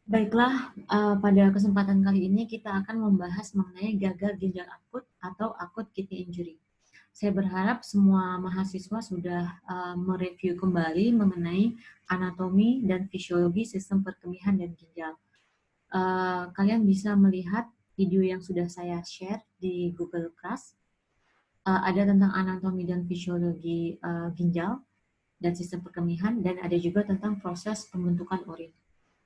Baiklah, pada kesempatan kali ini kita akan membahas mengenai gagal ginjal akut atau acute kidney injury. Saya berharap semua mahasiswa sudah mereview kembali mengenai anatomi dan fisiologi sistem perkemihan dan ginjal. Kalian bisa melihat video yang sudah saya share di Google Class. Ada tentang anatomi dan fisiologi ginjal dan sistem perkemihan, dan ada juga tentang proses pembentukan urin.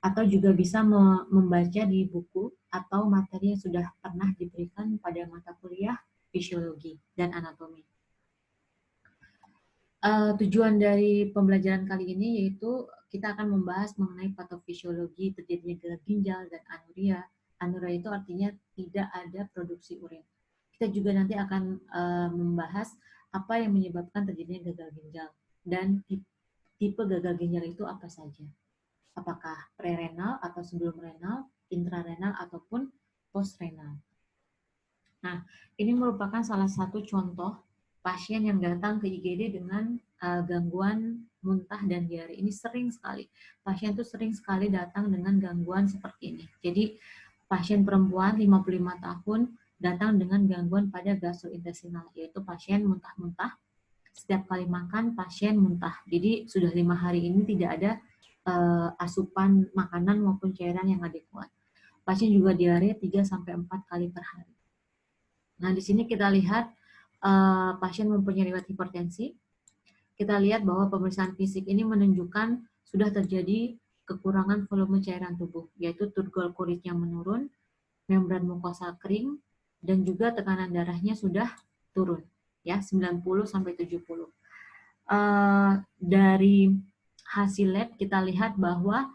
Atau juga bisa membaca di buku atau materi yang sudah pernah diberikan pada mata kuliah fisiologi dan anatomi. Tujuan dari pembelajaran kali ini yaitu kita akan membahas mengenai patofisiologi terjadinya gagal ginjal dan anuria. Anuria itu artinya tidak ada produksi urin. Kita juga nanti akan membahas apa yang menyebabkan terjadinya gagal ginjal dan tipe gagal ginjal itu apa saja. Apakah prerenal atau sebelum renal, intrarenal ataupun postrenal. Nah, ini merupakan salah satu contoh pasien yang datang ke IGD dengan gangguan muntah dan diare. Ini sering sekali. Pasien itu sering sekali datang dengan gangguan seperti ini. Jadi, pasien perempuan 55 tahun datang dengan gangguan pada gastrointestinal, yaitu pasien muntah-muntah. Setiap kali makan, pasien muntah. Jadi, sudah 5 hari ini tidak ada asupan makanan maupun cairan yang adekuat. Pasien juga diare 3-4 kali per hari. Nah, di sini kita lihat pasien mempunyai riwayat hipertensi. Kita lihat bahwa pemeriksaan fisik ini menunjukkan sudah terjadi kekurangan volume cairan tubuh, yaitu turgor kuritnya menurun, membran mukosa kering, dan juga tekanan darahnya sudah turun, ya 90-70. Dari hasil lab kita lihat bahwa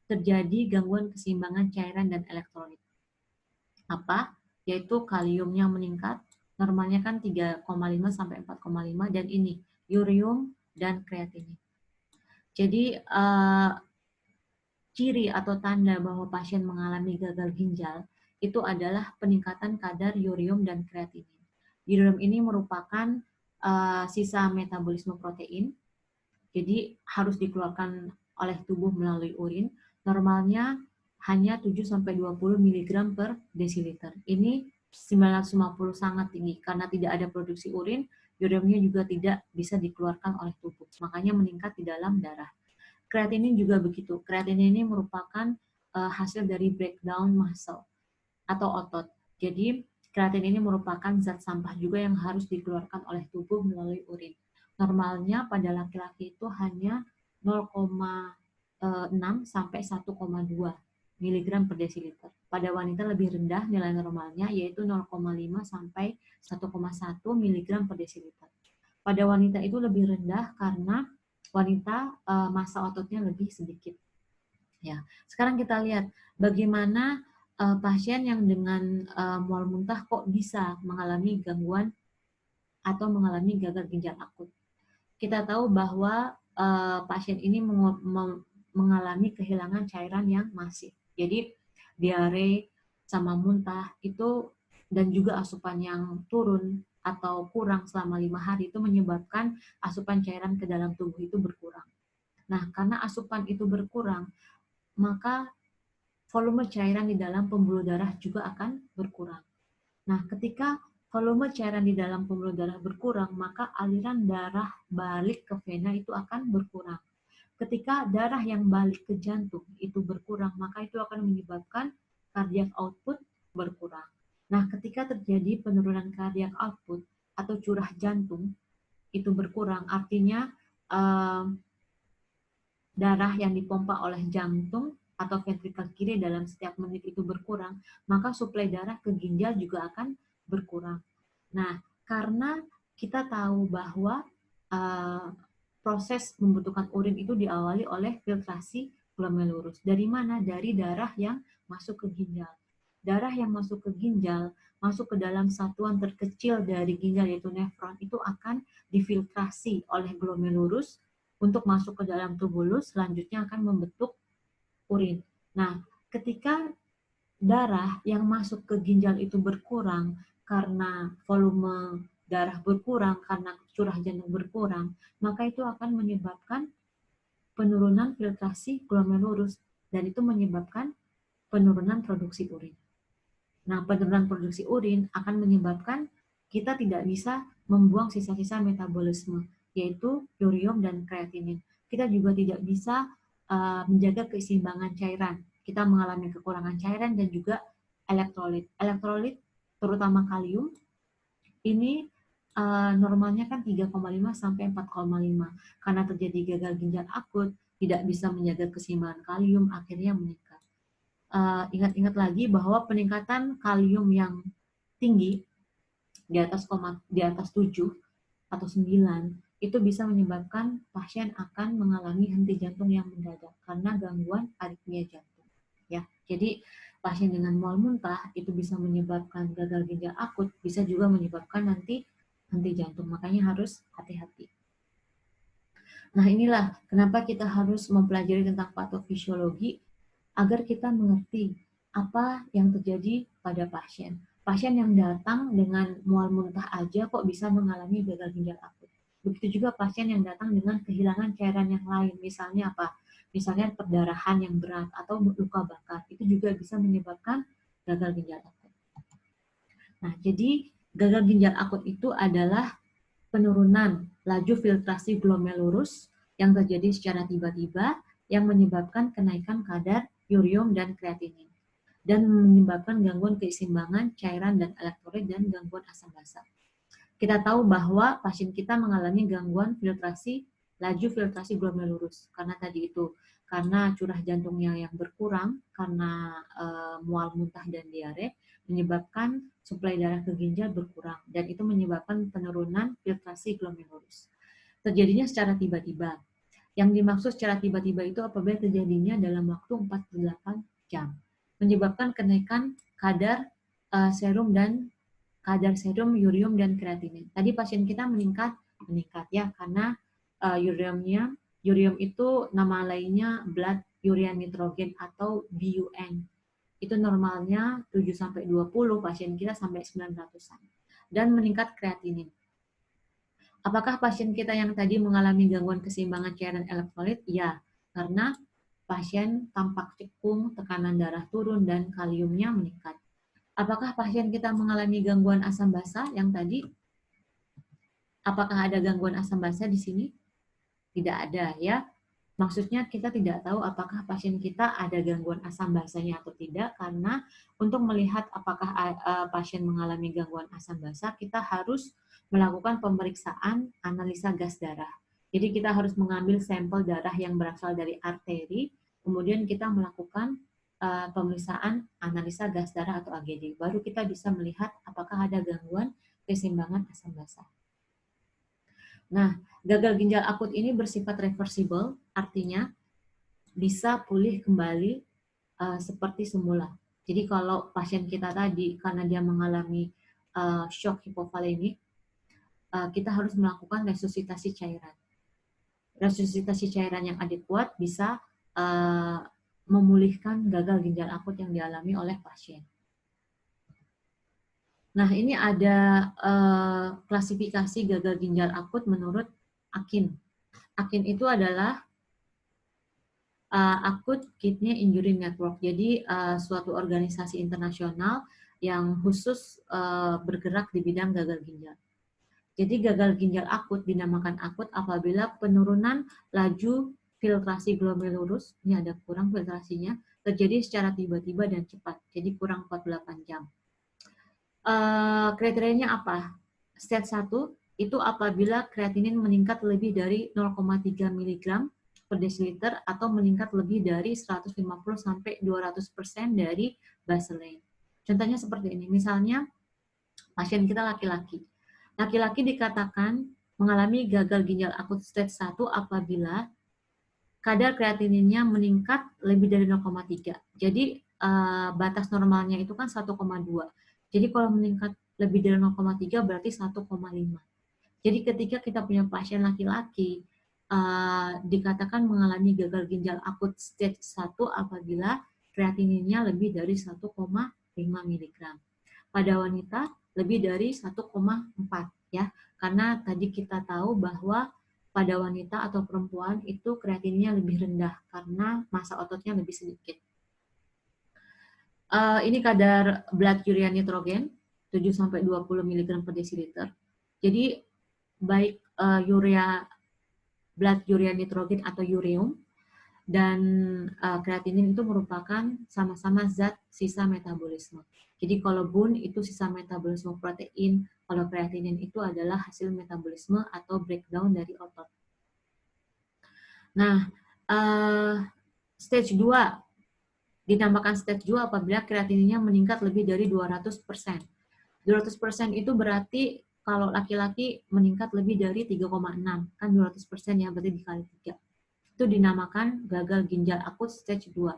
terjadi gangguan keseimbangan cairan dan elektrolit. Apa? Yaitu kaliumnya meningkat, normalnya kan 3,5 sampai 4,5, dan ini urium dan kreatinin. Jadi ciri atau tanda bahwa pasien mengalami gagal ginjal itu adalah peningkatan kadar urium dan kreatinin. Urium ini merupakan sisa metabolisme protein, jadi harus dikeluarkan oleh tubuh melalui urin. Normalnya hanya 7-20 mg per desiliter. Ini 950 sangat tinggi karena tidak ada produksi urin, uriumnya juga tidak bisa dikeluarkan oleh tubuh. Makanya meningkat di dalam darah. Kreatinin juga begitu. Kreatinin ini merupakan hasil dari breakdown muscle atau otot. Jadi kreatinin ini merupakan zat sampah juga yang harus dikeluarkan oleh tubuh melalui urin. Normalnya pada laki-laki itu hanya 0,6 sampai 1,2 mg per desiliter. Pada wanita lebih rendah nilai normalnya yaitu 0,5 sampai 1,1 mg per desiliter. Pada wanita itu lebih rendah karena wanita massa ototnya lebih sedikit. Ya, sekarang kita lihat bagaimana pasien yang dengan mual muntah kok bisa mengalami gangguan atau mengalami gagal ginjal akut. Kita tahu bahwa pasien ini mengalami kehilangan cairan yang masif. Jadi diare sama muntah itu dan juga asupan yang turun atau kurang selama 5 hari itu menyebabkan asupan cairan ke dalam tubuh itu berkurang. Nah, karena asupan itu berkurang, maka volume cairan di dalam pembuluh darah juga akan berkurang. Nah, ketika volume cairan di dalam pembuluh darah berkurang, maka aliran darah balik ke vena itu akan berkurang. Ketika darah yang balik ke jantung itu berkurang, maka itu akan menyebabkan cardiac output berkurang. Nah, ketika terjadi penurunan cardiac output atau curah jantung itu berkurang, artinya darah yang dipompa oleh jantung atau ventrikel kiri dalam setiap menit itu berkurang, maka suplai darah ke ginjal juga akan berkurang. Nah, karena kita tahu bahwa proses membutuhkan urin itu diawali oleh filtrasi glomerulus. Dari mana? Dari darah yang masuk ke ginjal. Darah yang masuk ke ginjal, masuk ke dalam satuan terkecil dari ginjal yaitu nefron, itu akan difiltrasi oleh glomerulus untuk masuk ke dalam tubulus, selanjutnya akan membentuk urin. Nah, ketika darah yang masuk ke ginjal itu berkurang karena volume darah berkurang, karena curah jantung berkurang, maka itu akan menyebabkan penurunan filtrasi glomerulus dan itu menyebabkan penurunan produksi urin. Nah, penurunan produksi urin akan menyebabkan kita tidak bisa membuang sisa-sisa metabolisme, yaitu urium dan kreatinin. Kita juga tidak bisa menjaga keseimbangan cairan. Kita mengalami kekurangan cairan dan juga elektrolit. Elektrolit, terutama kalium, ini normalnya kan 3,5 sampai 4,5. Karena terjadi gagal ginjal akut, tidak bisa menjaga keseimbangan kalium, akhirnya meningkat. Ingat-ingat lagi bahwa peningkatan kalium yang tinggi di atas 7 atau 9 itu bisa menyebabkan pasien akan mengalami henti jantung yang mendadak karena gangguan aritmia jantung. Ya, jadi pasien dengan mual muntah itu bisa menyebabkan gagal ginjal akut, bisa juga menyebabkan nanti henti jantung. Makanya harus hati-hati. Nah, inilah kenapa kita harus mempelajari tentang patofisiologi agar kita mengerti apa yang terjadi pada pasien. Pasien yang datang dengan mual muntah aja kok bisa mengalami gagal ginjal akut. Begitu juga pasien yang datang dengan kehilangan cairan yang lain. Misalnya apa? Misalnya perdarahan yang berat atau luka bakar. Itu juga bisa menyebabkan gagal ginjal akut. Nah, jadi gagal ginjal akut itu adalah penurunan laju filtrasi glomerulus yang terjadi secara tiba-tiba yang menyebabkan kenaikan kadar urium dan kreatinin dan menyebabkan gangguan keseimbangan cairan dan elektrolit dan gangguan asam basa. Kita tahu bahwa pasien kita mengalami gangguan laju filtrasi glomerulus karena tadi itu karena curah jantungnya yang berkurang karena mual muntah dan diare menyebabkan suplai darah ke ginjal berkurang dan itu menyebabkan penurunan filtrasi glomerulus. Terjadinya secara tiba-tiba. Yang dimaksud secara tiba-tiba itu apabila terjadinya dalam waktu 48 jam. Menyebabkan kenaikan kadar serum, urium dan kreatinin. Tadi pasien kita meningkat ya karena urium itu nama lainnya blood urea nitrogen atau BUN. Itu normalnya 7 sampai 20, pasien kita sampai 900-an. Dan meningkat kreatinin. Apakah pasien kita yang tadi mengalami gangguan keseimbangan cairan elektrolit? Ya, karena pasien tampak cekung, tekanan darah turun, dan kaliumnya meningkat. Apakah pasien kita mengalami gangguan asam basa yang tadi? Apakah ada gangguan asam basa di sini? Tidak ada ya. Maksudnya kita tidak tahu apakah pasien kita ada gangguan asam basanya atau tidak, karena untuk melihat apakah pasien mengalami gangguan asam basa, kita harus melakukan pemeriksaan analisa gas darah. Jadi kita harus mengambil sampel darah yang berasal dari arteri, kemudian kita melakukan pemeriksaan analisa gas darah atau AGD. Baru kita bisa melihat apakah ada gangguan keseimbangan asam basa. Nah, gagal ginjal akut ini bersifat reversible, artinya bisa pulih kembali seperti semula. Jadi kalau pasien kita tadi karena dia mengalami shock hipovolemik, kita harus melakukan resusitasi cairan. Resusitasi cairan yang adekuat bisa memulihkan gagal ginjal akut yang dialami oleh pasien. Nah, ini ada klasifikasi gagal ginjal akut menurut AKIN. AKIN itu adalah Acute Kidney Injury Network. Jadi suatu organisasi internasional yang khusus bergerak di bidang gagal ginjal. Jadi gagal ginjal akut dinamakan akut apabila penurunan laju filtrasi glomerulus, ini ada kurang filtrasinya, terjadi secara tiba-tiba dan cepat. Jadi kurang 48 jam. Kriterianya apa? Stage 1 itu apabila kreatinin meningkat lebih dari 0,3 mg per desiliter atau meningkat lebih dari 150 sampai 200% dari baseline. Contohnya seperti ini. Misalnya pasien kita laki-laki. Laki-laki dikatakan mengalami gagal ginjal akut stage 1 apabila kadar kreatininnya meningkat lebih dari 0,3. Jadi batas normalnya itu kan 1,2. Jadi kalau meningkat lebih dari 0,3 berarti 1,5. Jadi ketika kita punya pasien laki-laki dikatakan mengalami gagal ginjal akut stage 1 apabila kreatininnya lebih dari 1,5 mg. Pada wanita lebih dari 1,4 ya. Karena tadi kita tahu bahwa pada wanita atau perempuan itu kreatininnya lebih rendah karena massa ototnya lebih sedikit. Ini kadar blood urea nitrogen 7-20 mg per desiliter. Jadi baik blood urea nitrogen atau ureum dan kreatinin itu merupakan sama-sama zat sisa metabolisme. Jadi kalau bun itu sisa metabolisme protein, kalau kreatinin itu adalah hasil metabolisme atau breakdown dari otot. Nah, stage 2 dinamakan stage 2 apabila kreatininnya meningkat lebih dari 200%. 200% itu berarti kalau laki-laki meningkat lebih dari 3,6, kan 200% ya, berarti dikali 3. Itu dinamakan gagal ginjal akut stage 2.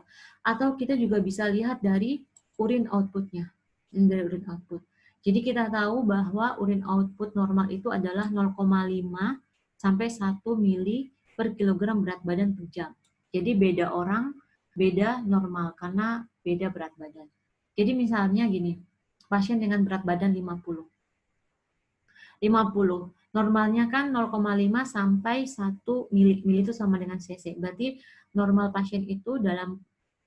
Atau kita juga bisa lihat dari urin output-nya. Dari urin output. Jadi kita tahu bahwa urin output normal itu adalah 0,5 sampai 1 mili per kilogram berat badan per jam. Jadi beda orang, beda normal karena beda berat badan. Jadi misalnya gini, pasien dengan berat badan 50. Normalnya kan 0,5 sampai 1 mili itu sama dengan cc. Berarti normal pasien itu dalam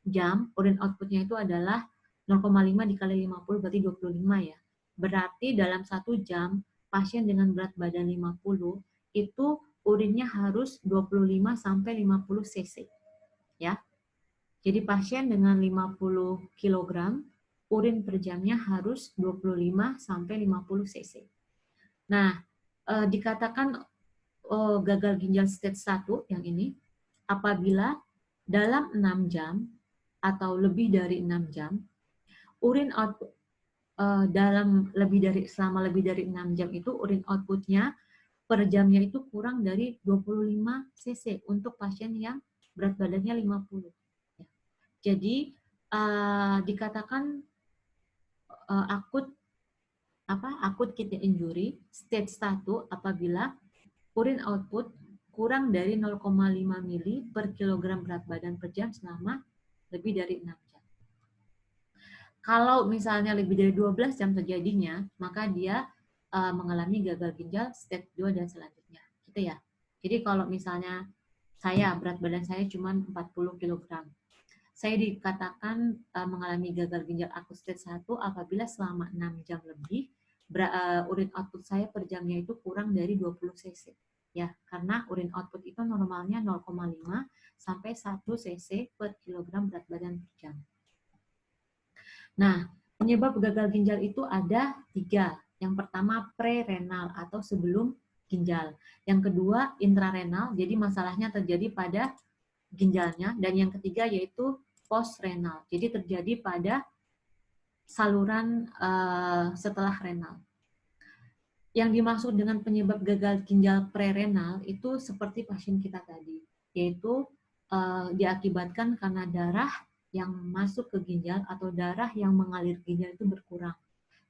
jam, urin outputnya itu adalah 0,5 dikali 50, berarti 25 ya. Berarti dalam 1 jam, pasien dengan berat badan 50, itu urinnya harus 25 sampai 50 cc. Ya. Jadi pasien dengan 50 kg, urin per jamnya harus 25 sampai 50 cc. Nah, dikatakan gagal ginjal stage 1 yang ini apabila dalam 6 jam atau lebih dari 6 jam urin output selama lebih dari 6 jam itu urin outputnya per jamnya itu kurang dari 25 cc untuk pasien yang berat badannya 50. Jadi dikatakan akut kidney injury stage 1 apabila urin output kurang dari 0,5 mili per kilogram berat badan per jam selama lebih dari 6 jam. Kalau misalnya lebih dari 12 jam terjadinya, maka dia mengalami gagal ginjal stage 2 dan selanjutnya. Gitu ya. Jadi kalau misalnya berat badan saya cuma 40 kg. Saya dikatakan mengalami gagal ginjal akut stage 1 apabila selama 6 jam lebih urin output saya per jamnya itu kurang dari 20 cc. Ya, karena urin output itu normalnya 0,5 sampai 1 cc per kilogram berat badan per jam. Nah, penyebab gagal ginjal itu ada 3. Yang pertama pre-renal atau sebelum ginjal. Yang kedua intrarenal, jadi masalahnya terjadi pada ginjalnya. Dan yang ketiga yaitu post-renal, jadi terjadi pada saluran setelah renal. Yang dimaksud dengan penyebab gagal ginjal prerenal itu seperti pasien kita tadi, yaitu diakibatkan karena darah yang masuk ke ginjal atau darah yang mengalir ginjal itu berkurang.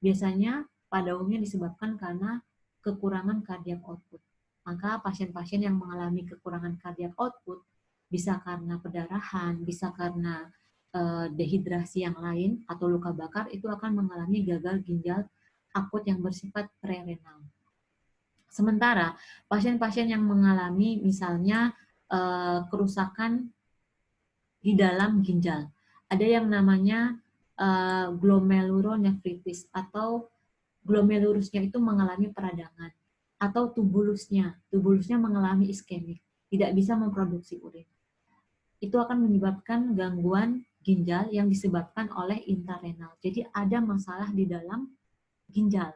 Biasanya pada umumnya disebabkan karena kekurangan cardiac output. Maka pasien-pasien yang mengalami kekurangan cardiac output bisa karena perdarahan, bisa karena dehidrasi yang lain atau luka bakar, itu akan mengalami gagal ginjal akut yang bersifat prerenal. Sementara pasien-pasien yang mengalami misalnya kerusakan di dalam ginjal, ada yang namanya glomerulonefritis atau glomerulusnya itu mengalami peradangan, atau tubulusnya mengalami iskemik, tidak bisa memproduksi urin. Itu akan menyebabkan gangguan ginjal yang disebabkan oleh intrarenal. Jadi ada masalah di dalam ginjal.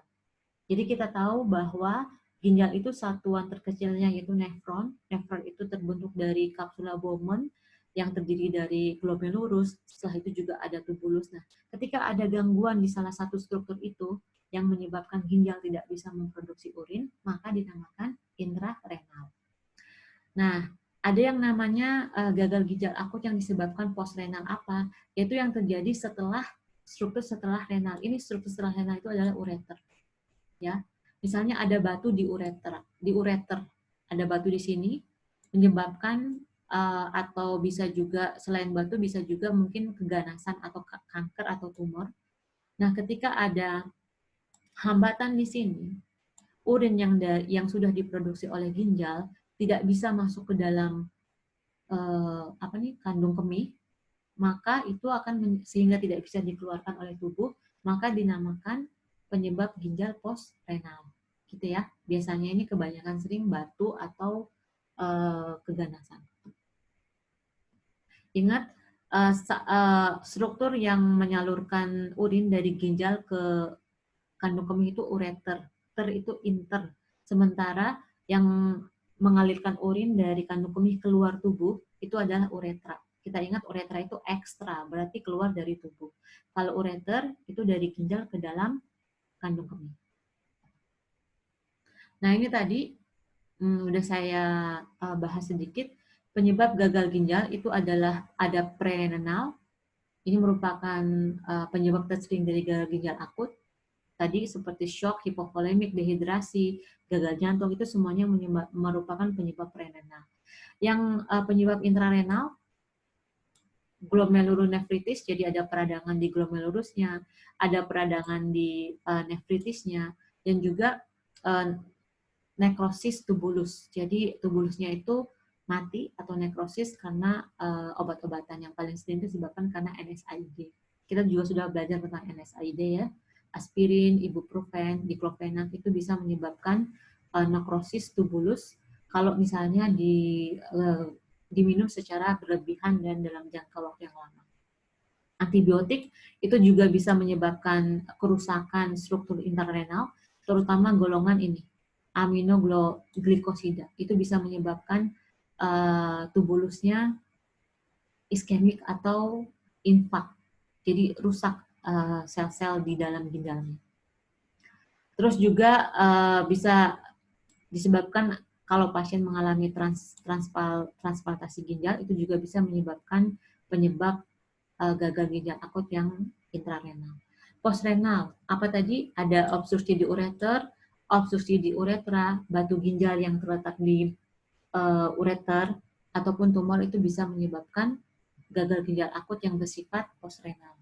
Jadi kita tahu bahwa ginjal itu satuan terkecilnya yaitu nefron. Nefron itu terbentuk dari kapsula Bowman yang terdiri dari glomerulus. Setelah itu juga ada tubulus. Nah, ketika ada gangguan di salah satu struktur itu yang menyebabkan ginjal tidak bisa memproduksi urin, maka dinamakan intrarenal. Nah, ada yang namanya gagal ginjal akut yang disebabkan postrenal apa? Yaitu yang terjadi setelah struktur setelah renal. Ini struktur setelah renal itu adalah ureter. Ya, misalnya ada batu di ureter, ada batu di sini menyebabkan atau bisa juga selain batu bisa juga mungkin keganasan atau kanker atau tumor. Nah, ketika ada hambatan di sini, urin yang sudah diproduksi oleh ginjal tidak bisa masuk ke dalam kandung kemih, maka itu akan sehingga tidak bisa dikeluarkan oleh tubuh, maka dinamakan penyebab ginjal postrenal. Gitu ya. Biasanya ini kebanyakan sering batu atau keganasan. Ingat, struktur yang menyalurkan urin dari ginjal ke kandung kemih itu ureter. Ter itu inter. Sementara yang mengalirkan urin dari kandung kemih keluar tubuh itu adalah uretra. Kita ingat uretra itu ekstra, berarti keluar dari tubuh. Kalau ureter itu dari ginjal ke dalam kandung kemih. Nah ini tadi udah saya bahas sedikit. Penyebab gagal ginjal itu adalah ada prerenal. Ini merupakan penyebab tersering dari gagal ginjal akut. Tadi seperti shock, hipovolemik, dehidrasi, gagal jantung itu semuanya merupakan penyebab prerenal. Yang penyebab intrarenal, glomerulonefritis, jadi ada peradangan di glomerulusnya, ada peradangan di nefritisnya, dan juga nekrosis tubulus. Jadi tubulusnya itu mati atau nekrosis karena obat-obatan yang paling sering disebabkan karena NSAID. Kita juga sudah belajar tentang NSAID ya. Aspirin, ibuprofen, diklofenak itu bisa menyebabkan nekrosis tubulus kalau misalnya diminum secara berlebihan dan dalam jangka waktu yang lama. Antibiotik itu juga bisa menyebabkan kerusakan struktur intrarenal, terutama golongan ini, aminoglikosida. Itu bisa menyebabkan tubulusnya iskemik atau infak. Jadi rusak sel-sel di dalam ginjalnya. Terus juga bisa disebabkan kalau pasien mengalami transplantasi ginjal, itu juga bisa menyebabkan penyebab gagal ginjal akut yang intrarenal. Postrenal, apa tadi? Ada obstruksi di ureter, obstruksi di uretra, batu ginjal yang terletak di ureter, ataupun tumor itu bisa menyebabkan gagal ginjal akut yang bersifat postrenal.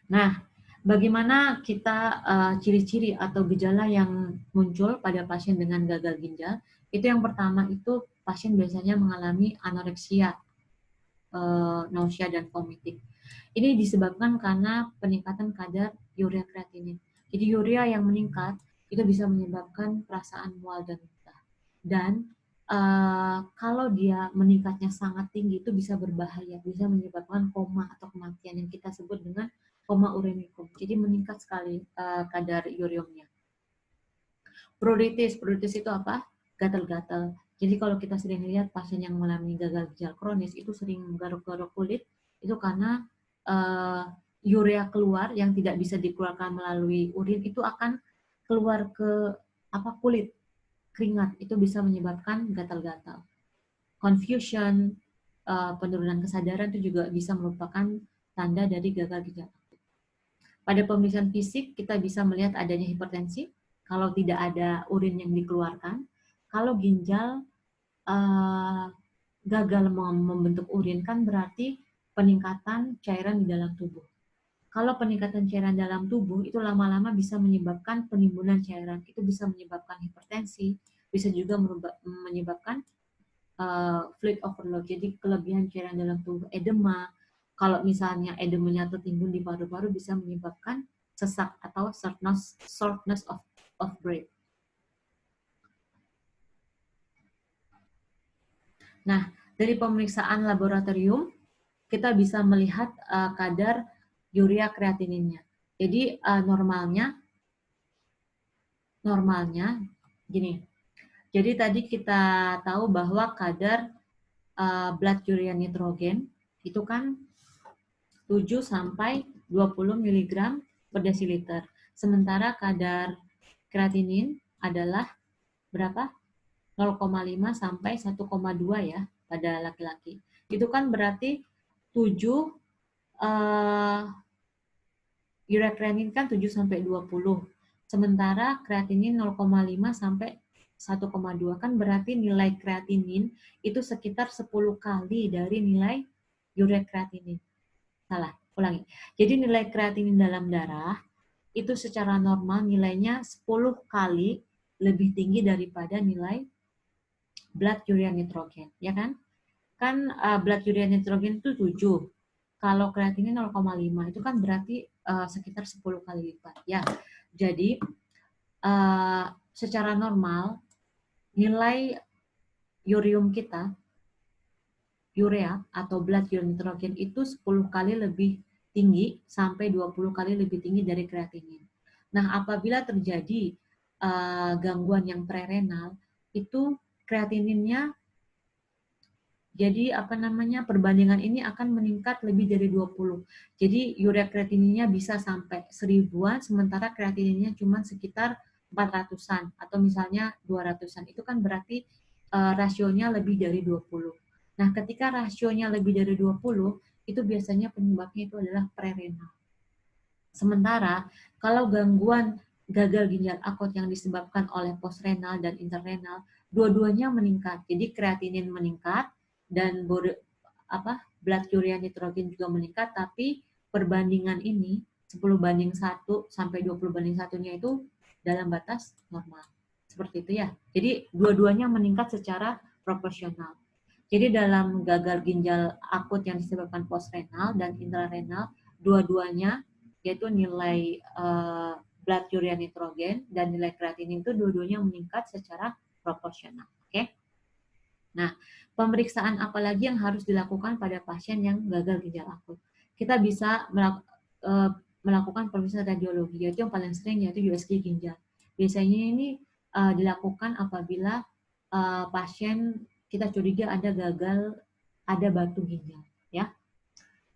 Nah, bagaimana kita ciri-ciri atau gejala yang muncul pada pasien dengan gagal ginjal? Itu yang pertama itu pasien biasanya mengalami anoreksia, nausea dan vomiting. Ini disebabkan karena peningkatan kadar urea kreatinin. Jadi urea yang meningkat itu bisa menyebabkan perasaan mual dan muntah. Dan kalau dia meningkatnya sangat tinggi itu bisa berbahaya, bisa menyebabkan koma atau kematian yang kita sebut dengan koma uremicum. Jadi meningkat sekali kadar ureumnya. Pruritus itu apa? Gatal-gatal. Jadi kalau kita sering lihat pasien yang mengalami gagal ginjal kronis itu sering garuk-garuk kulit, itu karena urea keluar yang tidak bisa dikeluarkan melalui urin itu akan keluar ke kulit, keringat, itu bisa menyebabkan gatal-gatal. Confusion, penurunan kesadaran itu juga bisa merupakan tanda dari gagal ginjal. Pada pemeriksaan fisik kita bisa melihat adanya hipertensi kalau tidak ada urin yang dikeluarkan. Kalau ginjal gagal membentuk urin kan berarti peningkatan cairan di dalam tubuh. Kalau peningkatan cairan dalam tubuh itu lama-lama bisa menyebabkan penimbunan cairan, itu bisa menyebabkan hipertensi, bisa juga menyebabkan fluid overload, jadi kelebihan cairan dalam tubuh, edema. Kalau misalnya edemanya tertimbun di paru-paru bisa menyebabkan sesak atau shortness of breath. Nah, dari pemeriksaan laboratorium kita bisa melihat kadar urea kreatininnya. Jadi normalnya gini. Jadi tadi kita tahu bahwa kadar blood urea nitrogen itu kan 7 sampai 20 mg per desiliter. Sementara kadar kreatinin adalah berapa? 0,5 sampai 1,2 ya pada laki-laki. Itu kan berarti 7 urea kreatinin kan 7 sampai 20. Sementara kreatinin 0,5 sampai 1,2 kan berarti nilai kreatinin itu sekitar 10 kali dari nilai urea kreatinin. Salah, ulangi. Jadi nilai kreatinin dalam darah itu secara normal nilainya 10 kali lebih tinggi daripada nilai blood urea nitrogen, ya kan? kan blood urea nitrogen itu 7. Kalau kreatinin 0,5 itu kan berarti sekitar 10 kali lipat ya. Jadi secara normal nilai urium kita, urea atau blood urea nitrogen itu 10 kali lebih tinggi sampai 20 kali lebih tinggi dari kreatinin. Nah, apabila terjadi gangguan yang prerenal, itu kreatininnya jadi perbandingan ini akan meningkat lebih dari 20. Jadi urea kreatininnya bisa sampai 1000-an, sementara kreatininnya cuma sekitar 400-an atau misalnya 200-an. Itu kan berarti rasionya lebih dari 20. Nah, ketika rasionya lebih dari 20, itu biasanya penyebabnya itu adalah prerenal. Sementara kalau gangguan gagal ginjal akut yang disebabkan oleh postrenal dan interrenal, dua-duanya meningkat. Jadi kreatinin meningkat dan blood urea nitrogen juga meningkat, tapi perbandingan ini 10:1 sampai 20:1-nya itu dalam batas normal. Seperti itu ya. Jadi dua-duanya meningkat secara proporsional. Jadi dalam gagal ginjal akut yang disebabkan postrenal dan intrarenal, dua-duanya yaitu nilai blood urea nitrogen dan nilai kreatinin itu dua-duanya meningkat secara proporsional. Oke? Nah, pemeriksaan apa lagi yang harus dilakukan pada pasien yang gagal ginjal akut? Kita bisa melakukan pemeriksaan radiologi, yaitu yang paling sering yaitu USG ginjal. Biasanya ini dilakukan apabila pasien kita curiga ada batu ginjal, ya.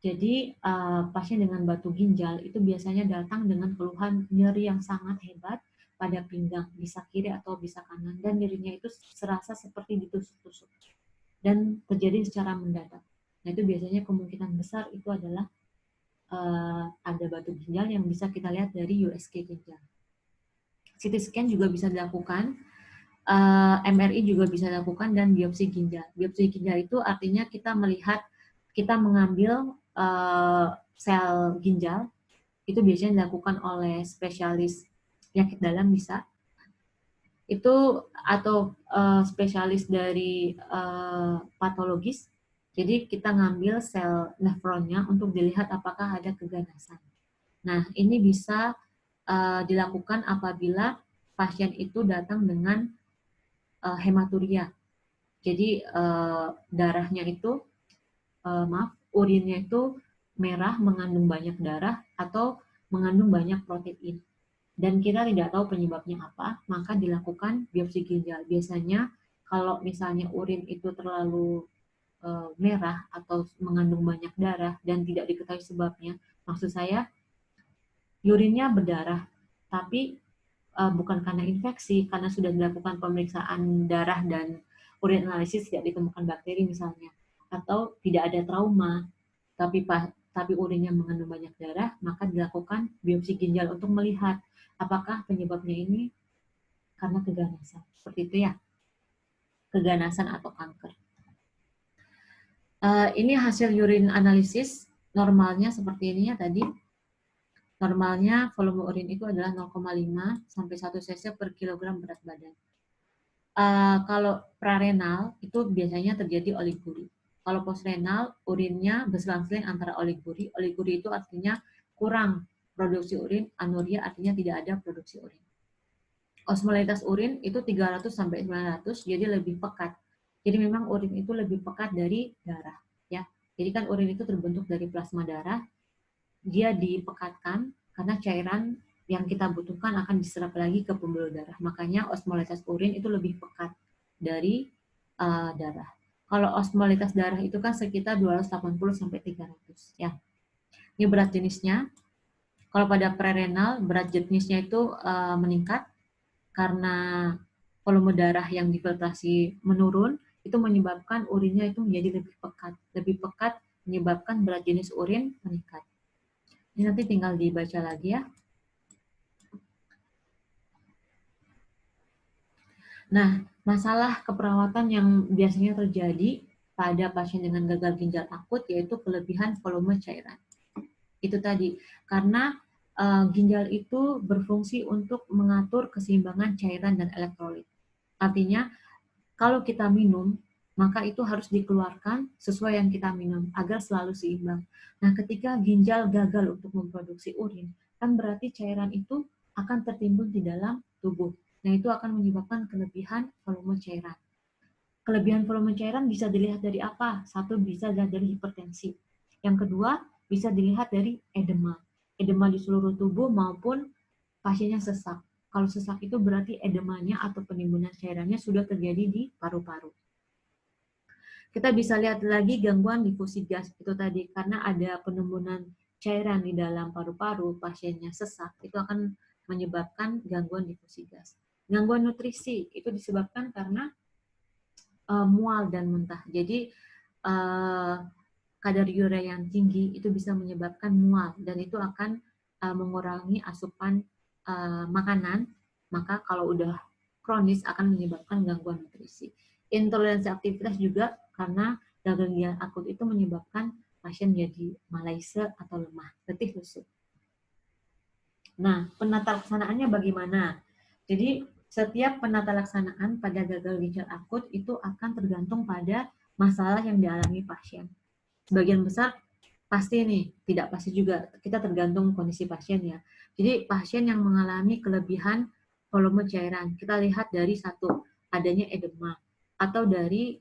Jadi pasien dengan batu ginjal itu biasanya datang dengan keluhan nyeri yang sangat hebat pada pinggang, bisa kiri atau bisa kanan, dan nyerinya itu serasa seperti ditusuk-tusuk dan terjadi secara mendadak. Nah, itu biasanya kemungkinan besar itu adalah ada batu ginjal yang bisa kita lihat dari USG ginjal. CT scan juga bisa dilakukan, MRI juga bisa dilakukan, dan biopsi ginjal. Biopsi ginjal itu artinya kita mengambil sel ginjal, itu biasanya dilakukan oleh spesialis penyakit dalam bisa, itu atau spesialis dari patologis. Jadi kita ngambil sel nefronnya untuk dilihat apakah ada keganasan. Nah, ini bisa dilakukan apabila pasien itu datang dengan hematuria. Jadi darahnya itu urinnya itu merah, mengandung banyak darah atau mengandung banyak protein. Dan kita tidak tahu penyebabnya apa, maka dilakukan biopsi ginjal. Biasanya kalau misalnya urin itu terlalu merah atau mengandung banyak darah dan tidak diketahui sebabnya, maksud saya urinnya berdarah, tapi bukan karena infeksi, karena sudah dilakukan pemeriksaan darah dan urin analisis tidak ditemukan bakteri misalnya, atau tidak ada trauma, tapi urinnya mengandung banyak darah, maka dilakukan biopsi ginjal untuk melihat apakah penyebabnya ini karena keganasan. Seperti itu ya, keganasan atau kanker. Ini hasil urin analisis, normalnya seperti ini ya tadi. Normalnya volume urin itu adalah 0,5 sampai 1 cc per kilogram berat badan. Kalau prarenal itu biasanya terjadi oliguria. Kalau postrenal, urinnya berselang-seling antara oliguria. Oliguria itu artinya kurang produksi urin, anuria artinya tidak ada produksi urin. Osmolitas urin itu 300 sampai 900, jadi lebih pekat. Jadi memang urin itu lebih pekat dari darah, ya. Jadi kan urin itu terbentuk dari plasma darah, dia dipekatkan karena cairan yang kita butuhkan akan diserap lagi ke pembuluh darah. Makanya osmolitas urin itu lebih pekat dari darah. Kalau osmolitas darah itu kan sekitar 280 sampai 300, ya. Ini berat jenisnya. Kalau pada prerenal, berat jenisnya itu meningkat karena volume darah yang difiltrasi menurun, itu menyebabkan urinnya itu menjadi lebih pekat. Lebih pekat menyebabkan berat jenis urin meningkat. Ini nanti tinggal dibaca lagi ya. Nah, masalah keperawatan yang biasanya terjadi pada pasien dengan gagal ginjal akut yaitu kelebihan volume cairan. Itu tadi, karena ginjal itu berfungsi untuk mengatur keseimbangan cairan dan elektrolit. Artinya, kalau kita minum, maka itu harus dikeluarkan sesuai yang kita minum agar selalu seimbang. Nah, ketika ginjal gagal untuk memproduksi urin, kan berarti cairan itu akan tertimbun di dalam tubuh. Nah, itu akan menyebabkan kelebihan volume cairan. Kelebihan volume cairan bisa dilihat dari apa? Satu, bisa dilihat dari hipertensi. Yang kedua, bisa dilihat dari edema. Edema di seluruh tubuh maupun pasiennya sesak. Kalau sesak itu berarti edemanya atau penimbunan cairannya sudah terjadi di paru-paru. Kita bisa lihat lagi gangguan difusi gas itu tadi, karena ada penimbunan cairan di dalam paru-paru, pasiennya sesak, itu akan menyebabkan gangguan difusi gas. Gangguan nutrisi itu disebabkan karena mual dan muntah. Jadi kadar urea yang tinggi itu bisa menyebabkan mual dan itu akan mengurangi asupan makanan. Maka kalau udah kronis akan menyebabkan gangguan nutrisi. Intoleransi aktivitas juga karena gagal ginjal akut itu menyebabkan pasien jadi malaise atau lemah, letih lesu. Nah, penata laksanaannya bagaimana? Jadi setiap penata laksanaan pada gagal ginjal akut itu akan tergantung pada masalah yang dialami pasien. Sebagian besar pasti nih, tidak pasti juga, kita tergantung kondisi pasien ya. Jadi pasien yang mengalami kelebihan volume cairan, kita lihat dari satu, adanya edema, atau dari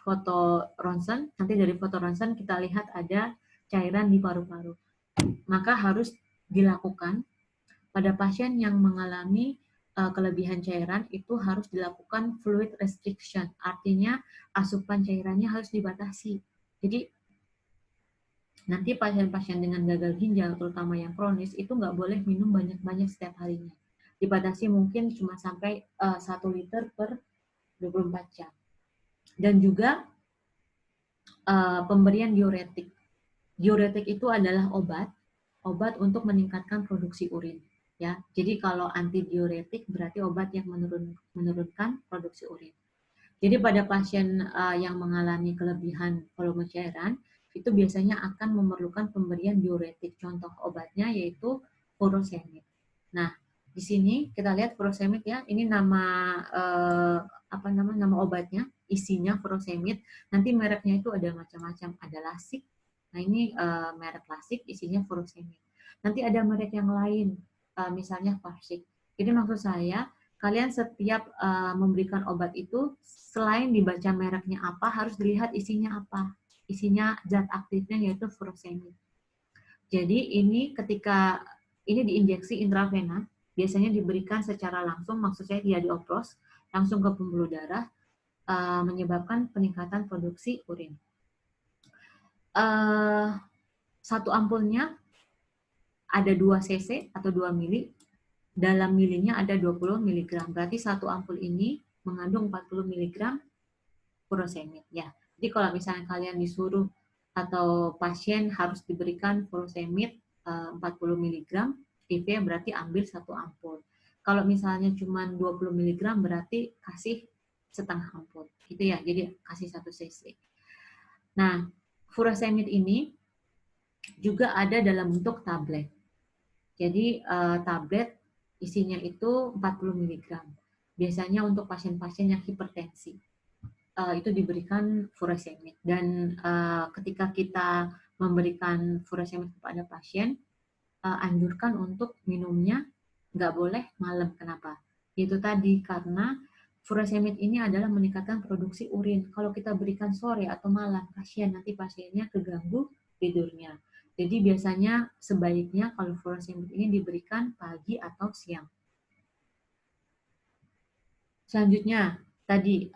foto ronsen, nanti dari foto ronsen kita lihat ada cairan di paru-paru. Maka harus dilakukan pada pasien yang mengalami kelebihan cairan itu harus dilakukan fluid restriction, artinya asupan cairannya harus dibatasi. Jadi nanti pasien-pasien dengan gagal ginjal, terutama yang kronis, itu nggak boleh minum banyak-banyak setiap harinya. Dibatasi mungkin cuma sampai 1 liter per 24 jam. Dan juga pemberian diuretik. Diuretik itu adalah obat untuk meningkatkan produksi urin. Ya, jadi kalau antidiuretik berarti obat yang menurunkan produksi urin. Jadi pada pasien yang mengalami kelebihan volume cairan itu biasanya akan memerlukan pemberian diuretik. Contoh obatnya yaitu furosemid. Nah, di sini kita lihat furosemid ya. Ini nama nama obatnya, isinya furosemid. Nanti mereknya itu ada macam-macam, ada Lasik. Nah, ini merek Lasik, isinya furosemid. Nanti ada merek yang lain, misalnya Varsik. Jadi maksud saya, kalian setiap memberikan obat itu, selain dibaca mereknya apa, harus dilihat isinya apa. Isinya zat aktifnya yaitu furosemid. Jadi ini ketika ini diinjeksi intravena, biasanya diberikan secara langsung, maksud saya dia dioplos, langsung ke pembuluh darah, menyebabkan peningkatan produksi urin. Satu ampulnya ada 2 cc atau 2 mili, dalam milinya ada 20 mg. Berarti satu ampul ini mengandung 40 mg furosemid. Ya. Jadi kalau misalnya kalian disuruh atau pasien harus diberikan furosemid 40 mg, IV berarti ambil satu ampul. Kalau misalnya cuma 20 mg berarti kasih setengah ampul. Gitu ya. Jadi kasih 1 cc. Nah, furosemid ini juga ada dalam bentuk tablet. Jadi tablet isinya itu 40 mg. Biasanya untuk pasien-pasien yang hipertensi. Itu diberikan furosemid. Dan ketika kita memberikan furosemid kepada pasien, anjurkan untuk minumnya nggak boleh malam. Kenapa? Itu tadi karena furosemid ini adalah meningkatkan produksi urin. Kalau kita berikan sore atau malam, nanti pasiennya keganggu tidurnya. Jadi biasanya sebaiknya kalau furosemid ini diberikan pagi atau siang. Selanjutnya, tadi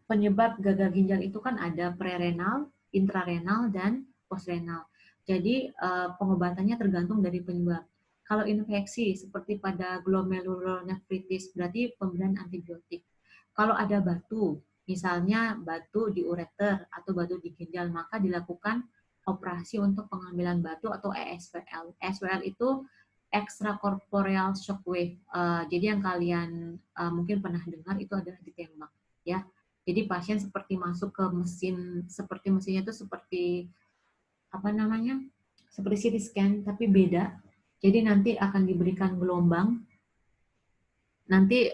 penyebab gagal ginjal itu kan ada prerenal, intrarenal, dan postrenal. Jadi pengobatannya tergantung dari penyebab. Kalau infeksi seperti pada glomerulonefritis berarti pemberian antibiotik. Kalau ada batu, misalnya batu di ureter atau batu di ginjal, maka dilakukan operasi untuk pengambilan batu atau ESWL. ESWL itu extracorporeal shockwave. Jadi yang kalian mungkin pernah dengar itu adalah ditembak, ya. Jadi pasien seperti masuk ke mesin, seperti mesinnya itu seperti seperti CT scan tapi beda. Jadi nanti akan diberikan gelombang, nanti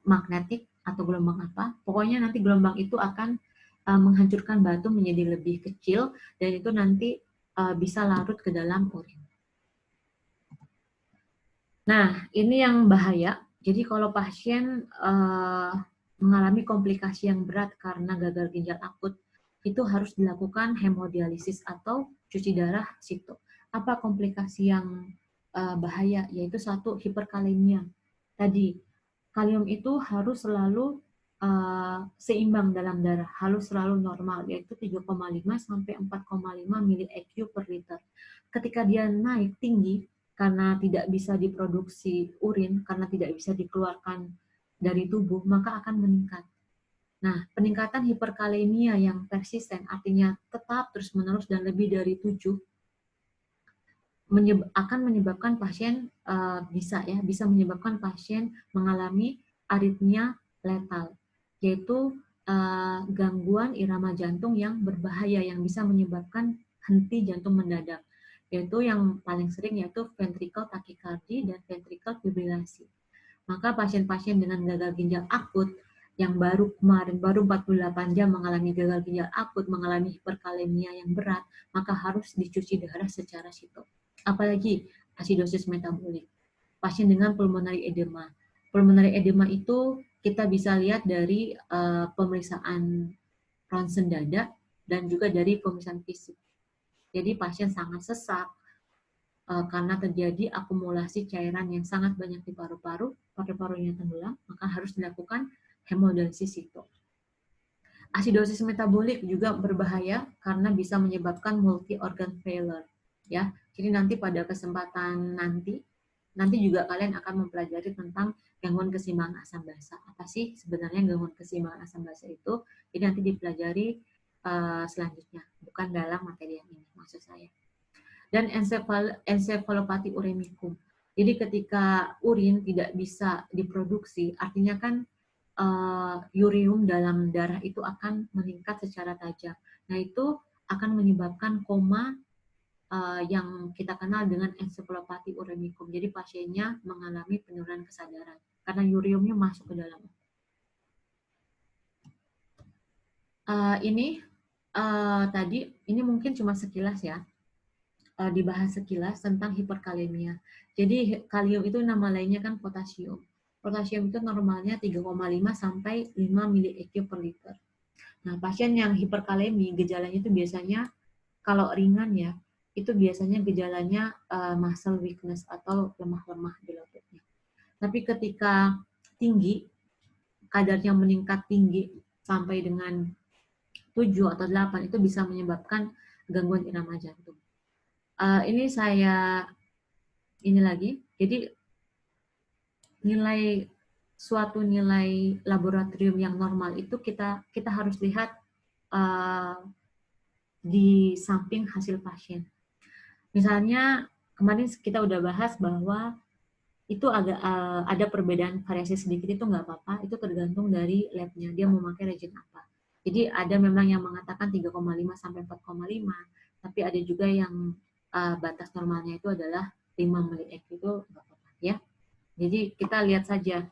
magnetik atau gelombang apa. Pokoknya nanti gelombang itu akan menghancurkan batu menjadi lebih kecil dan itu nanti bisa larut ke dalam urin. Nah, ini yang bahaya. Jadi kalau pasien mengalami komplikasi yang berat karena gagal ginjal akut, itu harus dilakukan hemodialisis atau cuci darah sito. Apa komplikasi yang bahaya? Yaitu satu, hiperkalemia. Tadi, kalium itu harus selalu seimbang dalam darah, harus selalu normal, yaitu 3,5 sampai 4,5 mili-EQ per liter. Ketika dia naik tinggi, karena tidak bisa diproduksi urin, karena tidak bisa dikeluarkan dari tubuh, maka akan meningkat. Nah, peningkatan hiperkalemia yang persisten, artinya tetap terus-menerus dan lebih dari 7, akan menyebabkan pasien bisa menyebabkan pasien mengalami aritmia letal, yaitu gangguan irama jantung yang berbahaya yang bisa menyebabkan henti jantung mendadak, yaitu yang paling sering yaitu ventricle tachycardia dan ventricle fibrilasi. Maka pasien-pasien dengan gagal ginjal akut yang baru 48 jam mengalami gagal ginjal akut, mengalami hiperkalemia yang berat, maka harus dicuci darah secara sito. Apalagi asidosis metabolik. Pasien dengan pulmonary edema. Pulmonary edema itu kita bisa lihat dari pemeriksaan ronsen dada dan juga dari pemeriksaan fisik. Jadi pasien sangat sesak karena terjadi akumulasi cairan yang sangat banyak di paru-paru, paru-parunya tenggelam, maka harus dilakukan hemodialisis sito. Asidosis metabolik juga berbahaya karena bisa menyebabkan multi organ failure, ya. Jadi nanti pada kesempatan nanti juga kalian akan mempelajari tentang gangguan keseimbangan asam basa. Apa sih sebenarnya gangguan keseimbangan asam basa itu? Jadi nanti dipelajari selanjutnya, bukan dalam materi yang ini maksud saya. Dan encephalopati uremicum. Jadi ketika urin tidak bisa diproduksi, artinya kan urium dalam darah itu akan meningkat secara tajam. Nah, itu akan menyebabkan koma yang kita kenal dengan encephalopati uremicum. Jadi pasiennya mengalami penurunan kesadaran karena uriumnya masuk ke dalam. Ini tadi ini mungkin cuma sekilas ya, dibahas sekilas tentang hiperkalemia. Jadi kalium itu nama lainnya kan potasium. Potasium itu normalnya 3,5 sampai 5 mili-EQ per liter. Nah, pasien yang hiperkalemi gejalanya itu biasanya kalau ringan ya, itu biasanya gejalanya muscle weakness atau lemah-lemah di lututnya. Tapi ketika tinggi, kadarnya meningkat tinggi sampai dengan 7 atau 8 itu bisa menyebabkan gangguan irama jantung. Ini saya ini lagi. Jadi suatu nilai laboratorium yang normal itu kita harus lihat di samping hasil pasien. Misalnya kemarin kita udah bahas bahwa itu agak ada perbedaan variasi sedikit itu nggak apa-apa, itu tergantung dari labnya dia mau pakai reagent apa. Jadi ada memang yang mengatakan 3,5 sampai 4,5, tapi ada juga yang batas normalnya itu adalah 5 mili-EQ itu nggak apa-apa ya. Jadi kita lihat saja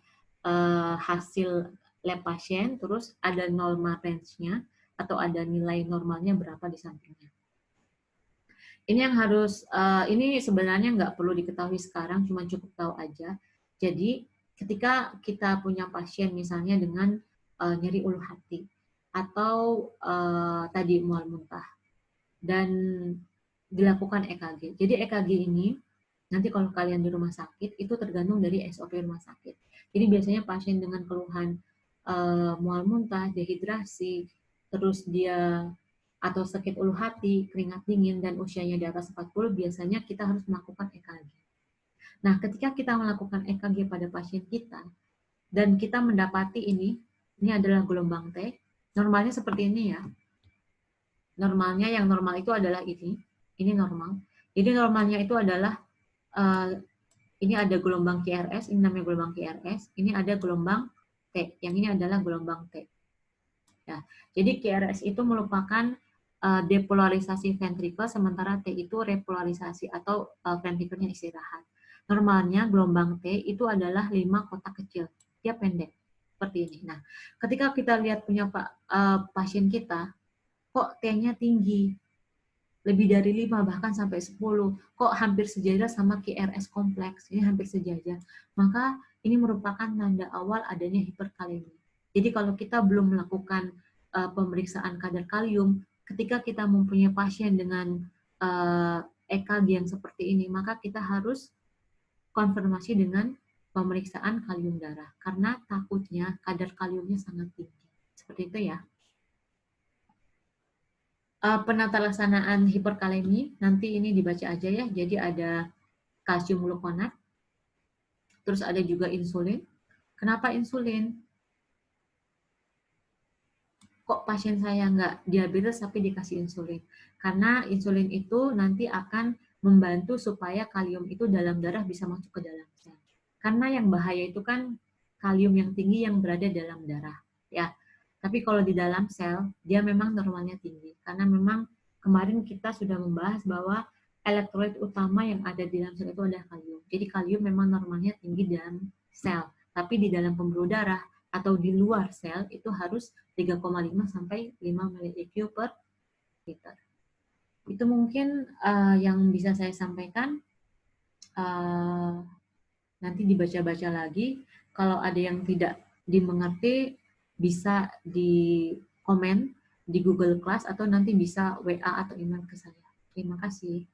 hasil lab pasien, terus ada normal range-nya atau ada nilai normalnya berapa di sampingnya. Ini yang harus, ini sebenarnya nggak perlu diketahui sekarang, cuma cukup tahu aja. Jadi ketika kita punya pasien misalnya dengan nyeri ulu hati atau tadi mual muntah dan dilakukan EKG. Jadi EKG ini nanti kalau kalian di rumah sakit itu tergantung dari SOP rumah sakit. Jadi biasanya pasien dengan keluhan mual muntah, dehidrasi, terus dia atau sakit ulu hati, keringat dingin, dan usianya di atas 40, biasanya kita harus melakukan EKG. Nah, ketika kita melakukan EKG pada pasien kita, dan kita mendapati ini adalah gelombang T, normalnya seperti ini ya. Normalnya yang normal itu adalah ini normal. Jadi normalnya itu adalah, ini ada gelombang QRS, ini namanya gelombang QRS, ini ada gelombang T, yang ini adalah gelombang T. Ya, jadi QRS itu merupakan depolarisasi ventrikel, sementara T itu repolarisasi atau ventrikelnya istirahat. Normalnya gelombang T itu adalah 5 kotak kecil, dia pendek. seperti ini. Nah, ketika kita lihat punya pasien kita, kok T-nya tinggi, lebih dari 5 bahkan sampai 10, kok hampir sejajar sama KRS kompleks, ini hampir sejajar. Maka ini merupakan tanda awal adanya hiperkalemi. Jadi kalau kita belum melakukan pemeriksaan kadar kalium, ketika kita mempunyai pasien dengan EKG yang seperti ini, maka kita harus konfirmasi dengan pemeriksaan kalium darah, karena takutnya kadar kaliumnya sangat tinggi. Seperti itu ya. Penata laksanaan hiperkalemi, nanti ini dibaca aja ya. Jadi ada kalsium glukonat, terus ada juga insulin. Kenapa insulin? Kok pasien saya nggak diabetes tapi dikasih insulin? Karena insulin itu nanti akan membantu supaya kalium itu dalam darah bisa masuk ke dalam sel. Karena yang bahaya itu kan kalium yang tinggi yang berada dalam darah. Ya, tapi kalau di dalam sel, dia memang normalnya tinggi. Karena memang kemarin kita sudah membahas bahwa elektrolit utama yang ada di dalam sel itu adalah kalium. Jadi kalium memang normalnya tinggi dalam sel. Tapi di dalam pembuluh darah atau di luar sel itu harus 3,5 sampai 5 mili-IQ per liter. Itu mungkin yang bisa saya sampaikan. Nanti dibaca-baca lagi. Kalau ada yang tidak dimengerti, bisa di komen di Google Class atau nanti bisa WA atau email ke saya. Terima kasih.